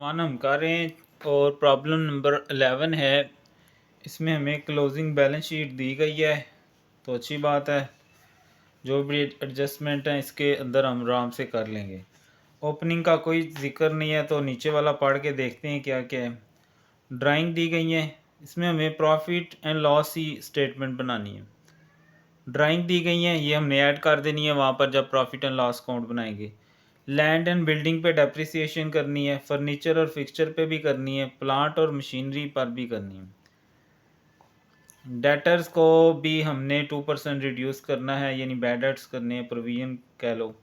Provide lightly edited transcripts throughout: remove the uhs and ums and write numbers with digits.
One हम कर रहे हैं और प्रॉब्लम नंबर 11 है। इसमें हमें क्लोजिंग बैलेंस शीट दी गई है, तो अच्छी बात है। जो भी एडजस्टमेंट है इसके अंदर हम आराम से कर लेंगे। ओपनिंग का कोई जिक्र नहीं है, तो नीचे वाला पढ़ के देखते हैं क्या क्या है। ड्राइंग दी गई है, इसमें हमें profit and loss he statement बनानी है। ड्राइंग दी गई है, ये हमने ऐड कर देनी है वहाँ पर जब प्रॉफिट एंड लॉस अकाउंट बनाएंगे। लैंड एंड बिल्डिंग पे डेप्रिसिएशन करनी है, फर्नीचर और फिक्सचर पे भी करनी है, प्लांट और मशीनरी पर भी करनी है। डेटर्स को भी हमने 2% रिड्यूस करना है, यानी बैड डेट्स करने हैं, प्रोविजन कह लो।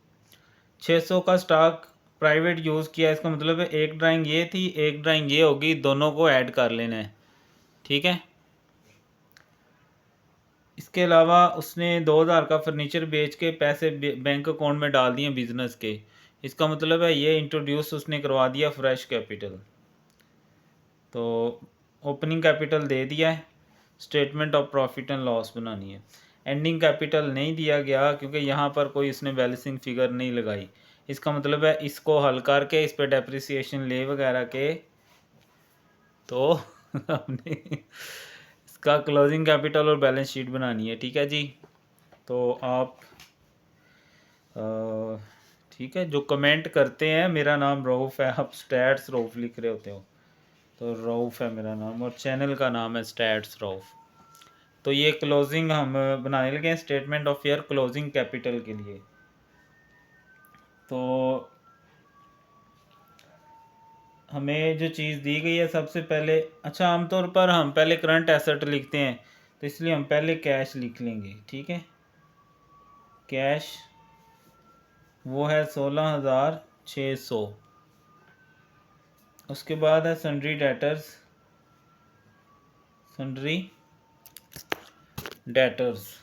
600 का स्टॉक प्राइवेट यूज़ किया, इसका मतलब है एक ड्राइंग ये थी, एक ड्राइंग ये होगी, दोनों को ऐड कर लेना है। ठीक है। इसके अलावा उसने 2000 का फर्नीचर बेच के पैसे बैंक अकाउंट में डाल दिए बिजनेस के। इसका मतलब है ये इंट्रोड्यूस उसने करवा दिया फ्रेश कैपिटल। तो ओपनिंग कैपिटल दे दिया है, statement of profit and loss बनानी है। एंडिंग कैपिटल नहीं दिया गया क्योंकि यहाँ पर कोई इसने बैलेंसिंग फिगर नहीं लगाई। इसका मतलब है इसको हल करके इस पर डेप्रिसिएशन ले वगैरह के तो हमने इसका क्लोजिंग कैपिटल और बैलेंस शीट बनानी है। ठीक है जी। तो आप ठीक है, जो कमेंट करते हैं, मेरा नाम रऊफ़ है, आप स्टैट्स रऊफ़ लिख रहे होते हो, तो रऊफ़ है मेरा नाम और चैनल का नाम है स्टैट्स रऊफ़। तो ये क्लोजिंग हम बनाने लगे हैं, statement of year closing capital के लिए। तो हमें जो चीज़ दी गई है सबसे पहले, अच्छा आमतौर पर हम पहले करंट एसेट लिखते हैं, तो इसलिए हम पहले कैश लिख लेंगे। ठीक है, कैश वो है 16,600। उसके बाद है सन्ड्री डेटर्स, सन्ड्री डेटर्स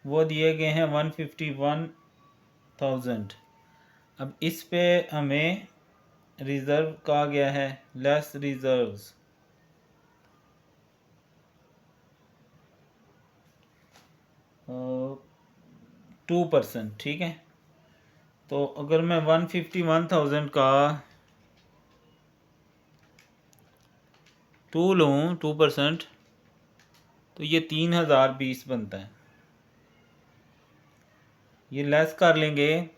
वो दिए गए हैं 151,000। अब इस पे हमें रिज़र्व कहा गया है, लेस रिज़र्व्स। और 2%। ठीक है, तो अगर मैं 151,000 का 2 लूँ 2%, तो ये 3,020 बनता है। ये लेस कर लेंगे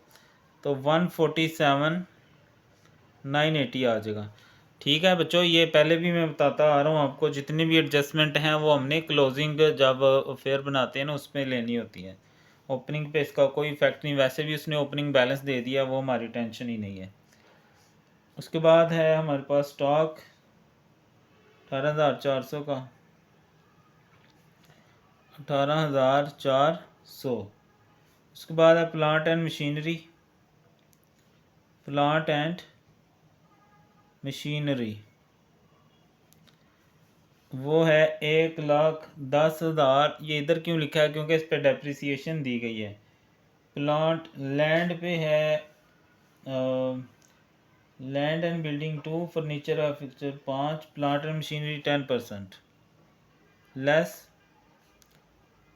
तो 147,980 आ जाएगा। ठीक है बच्चों, ये पहले भी मैं बताता आ रहा हूँ आपको, जितने भी एडजस्टमेंट हैं वो हमने क्लोजिंग जब फेयर बनाते हैं ना उसमें लेनी होती है। ओपनिंग पे इसका कोई इफेक्ट नहीं, वैसे भी उसने ओपनिंग बैलेंस दे दिया, वो हमारी टेंशन ही नहीं है। उसके बाद है हमारे पास स्टॉक 18,400 का, 18,400। उसके बाद है plant and machinery, plant and machinery वो है 1,10,000। ये इधर क्यों लिखा है, क्योंकि इस पर डेप्रिसिएशन दी गई है। प्लांट लैंड पे है लैंड एंड बिल्डिंग 2, फर्नीचर और fixture 5, plant and machinery 10%, less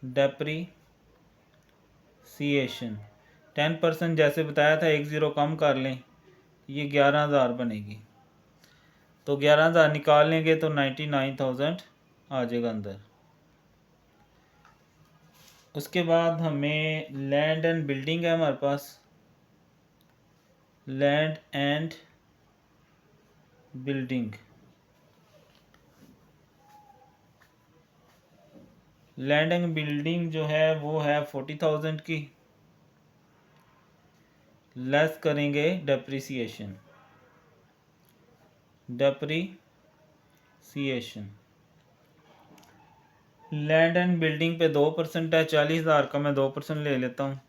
depreciation 10%। जैसे बताया था 10 कम कर लें, ये 11,000 बनेगी। तो 11,000 निकाल लेंगे तो 99,000 आ जाएगा अंदर। उसके बाद हमें लैंड एंड बिल्डिंग है हमारे पास, land and building, land and building जो है वो है 40,000 की, लेस करेंगे depreciation, depreciation. Land and building पे 2% है, 40,000 का मैं 2% ले लेता हूँ,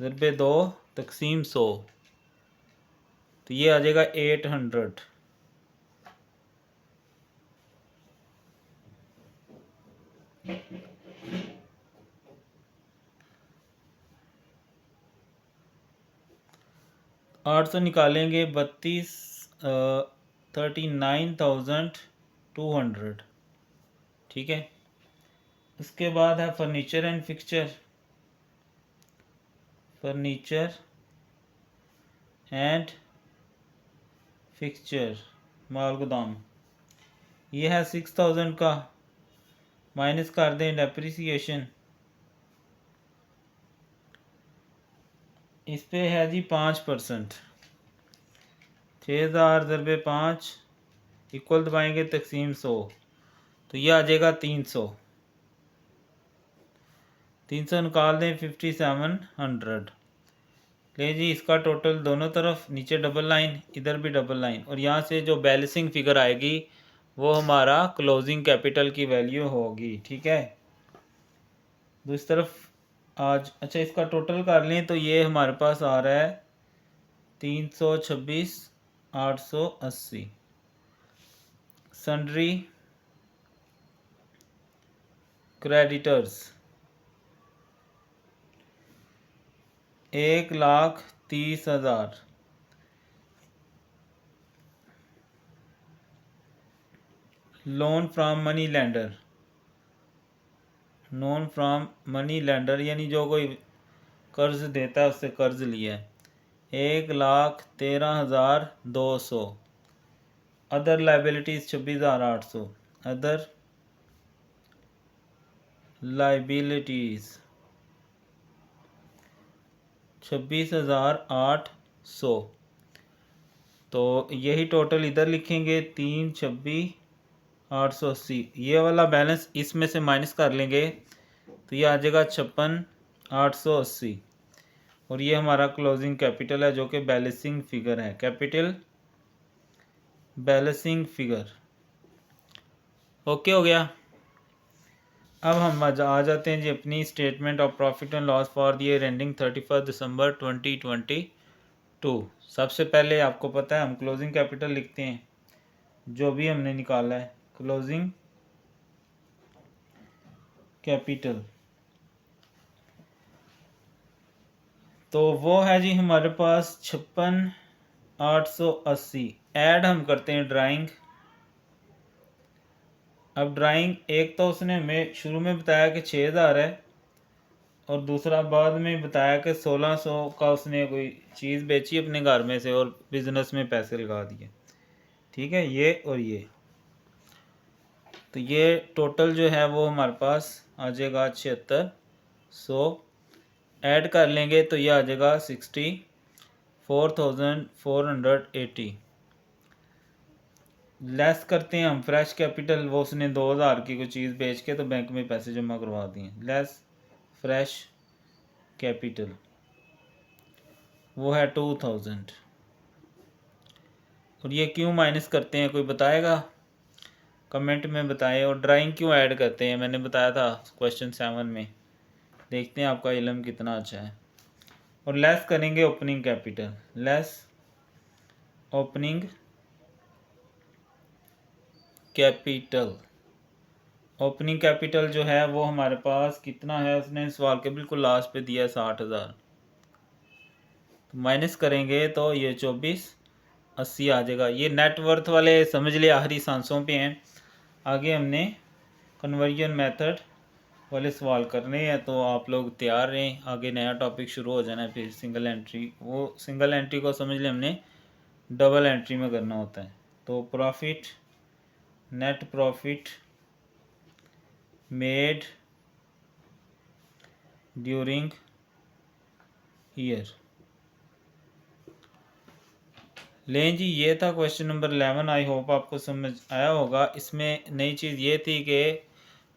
ज़रबे 2 तकसीम 100, तो ये आ जाएगा 800। आठ सौ निकालेंगे 39,200। ठीक है, उसके बाद है furniture and fixture, furniture and fixture माल गोदाम, ये है 6000 का, माइनस कर दें डेप्रिसिएशन, इस पे है जी 5%। 6000 ज़रबे 5 इक्वल दबाएंगे तकसीम 100, तो ये आ जाएगा 300। 300 निकाल दें 5700। ले जी इसका टोटल दोनों तरफ, नीचे डबल लाइन इधर भी डबल लाइन, और यहाँ से जो बैलेंसिंग फिगर आएगी वो हमारा क्लोजिंग कैपिटल की वैल्यू होगी। ठीक है, दूसरी तरफ आज अच्छा इसका टोटल कर लें तो ये हमारे पास आ रहा है 326,880। Sundry creditors 1,30,000। Loan from money lender, loan from money lender यानी जो कोई कर्ज देता है उससे कर्ज लिया है, 1,13,200। Other liabilities 26,800। Other liabilities 26,800। तो यही टोटल इधर लिखेंगे 326,880। ये वाला बैलेंस इसमें से माइनस कर लेंगे तो ये आ जाएगा 56,880। और ये हमारा क्लोजिंग कैपिटल है जो कि बैलेंसिंग फिगर है, कैपिटल बैलेंसिंग फिगर। ओके हो गया। अब हम आ जाते हैं जी अपनी statement of profit and loss for the year ending 31 दिसंबर 2022। सबसे पहले आपको पता है हम क्लोजिंग कैपिटल लिखते हैं, जो भी हमने निकाला है क्लोजिंग कैपिटल, तो वो है जी हमारे पास 56,880। ऐड हम करते हैं ड्राइंग। अब ड्राइंग एक तो उसने हमें शुरू में बताया कि 6,000 है, और दूसरा बाद में बताया कि 1,600 का उसने कोई चीज़ बेची अपने घर में से और बिज़नेस में पैसे लगा दिए। ठीक है, ये और ये, तो ये टोटल जो है वो हमारे पास आ जाएगा 7600। ऐड कर लेंगे तो ये आ जाएगा 64,480। लेस करते हैं हम फ्रेश कैपिटल, वो उसने 2,000 की कोई चीज़ बेच के तो बैंक में पैसे जमा करवा दिए, लेस फ्रेश कैपिटल वो है 2,000। और ये क्यों माइनस करते हैं कोई बताएगा? कमेंट में बताएं। और ड्राइंग क्यों ऐड करते हैं, मैंने बताया था क्वेश्चन 7 में, देखते हैं आपका इल्म कितना अच्छा है। और लेस करेंगे opening capital, less opening capital. Opening capital जो है वो हमारे पास कितना है, उसने सवाल के बिल्कुल लास्ट पे दिया 60,000, तो माइनस करेंगे तो ये 24,80 आ जाएगा। ये नेटवर्थ वाले समझ लिए आखिरी सांसों पे हैं, आगे हमने कन्वर्जन मेथड वाले सवाल करने हैं, तो आप लोग तैयार रहें, आगे नया टॉपिक शुरू हो जाना है। फिर सिंगल एंट्री, वो सिंगल एंट्री को समझ लें हमने डबल एंट्री में करना होता है। तो profit, net profit made during year. लें जी, ये था क्वेश्चन नंबर 11। आई होप आपको समझ आया होगा। इसमें नई चीज़ ये थी कि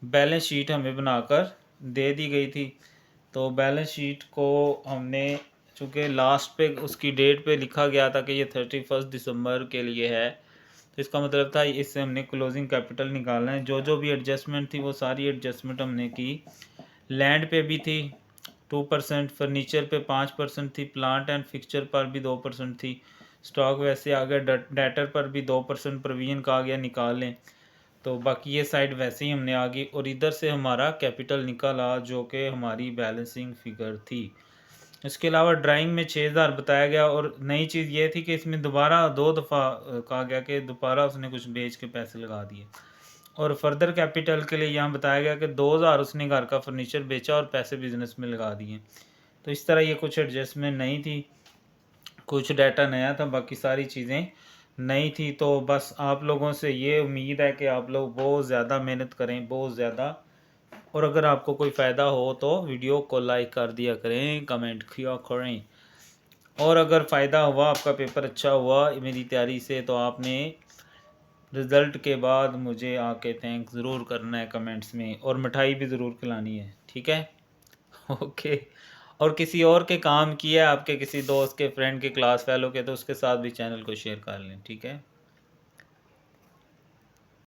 बैलेंस शीट हमें बनाकर दे दी गई थी, तो बैलेंस शीट को हमने चूँकि लास्ट पे उसकी डेट पे लिखा गया था कि ये 31 दिसंबर के लिए है, तो इसका मतलब था इससे हमने क्लोजिंग कैपिटल निकालना है। जो जो भी एडजस्टमेंट थी वो सारी एडजस्टमेंट हमने की। लैंड पे भी थी 2%, फर्नीचर पे 5% थी, प्लांट एंड फिक्सचर पर भी 2% थी, स्टॉक वैसे आ गया, डेटर पर भी 2% प्रोविजन का आ गया, निकाल लें। तो बाकी ये साइड वैसे ही हमने आ गई, और इधर से हमारा कैपिटल निकला जो कि हमारी बैलेंसिंग फिगर थी। इसके अलावा ड्राइंग में 6,000 बताया गया, और नई चीज़ ये थी कि इसमें दोबारा 2 दफ़ा कहा गया कि दोबारा उसने कुछ बेच के पैसे लगा दिए। और फर्दर कैपिटल के लिए यहाँ बताया गया कि 2,000 उसने घर का फर्नीचर बेचा और पैसे बिजनेस में लगा दिए। तो इस तरह ये कुछ एडजस्टमेंट नहीं थी, कुछ डाटा नया था, बाकी सारी चीज़ें नई थी। तो बस आप लोगों से ये उम्मीद है कि आप लोग बहुत ज़्यादा मेहनत करें, बहुत ज़्यादा, और अगर आपको कोई फ़ायदा हो तो वीडियो को लाइक कर दिया करें, कमेंट किया करें। और अगर फ़ायदा हुआ, आपका पेपर अच्छा हुआ मेरी तैयारी से, तो आपने रिज़ल्ट के बाद मुझे आके थैंक्स ज़रूर करना है कमेंट्स में, और मिठाई भी ज़रूर खिलानी है, ठीक है? ओके। और किसी और के काम किया है, आपके किसी दोस्त के, फ्रेंड के, क्लास फेलो के, तो उसके साथ भी चैनल को शेयर कर लें, ठीक है?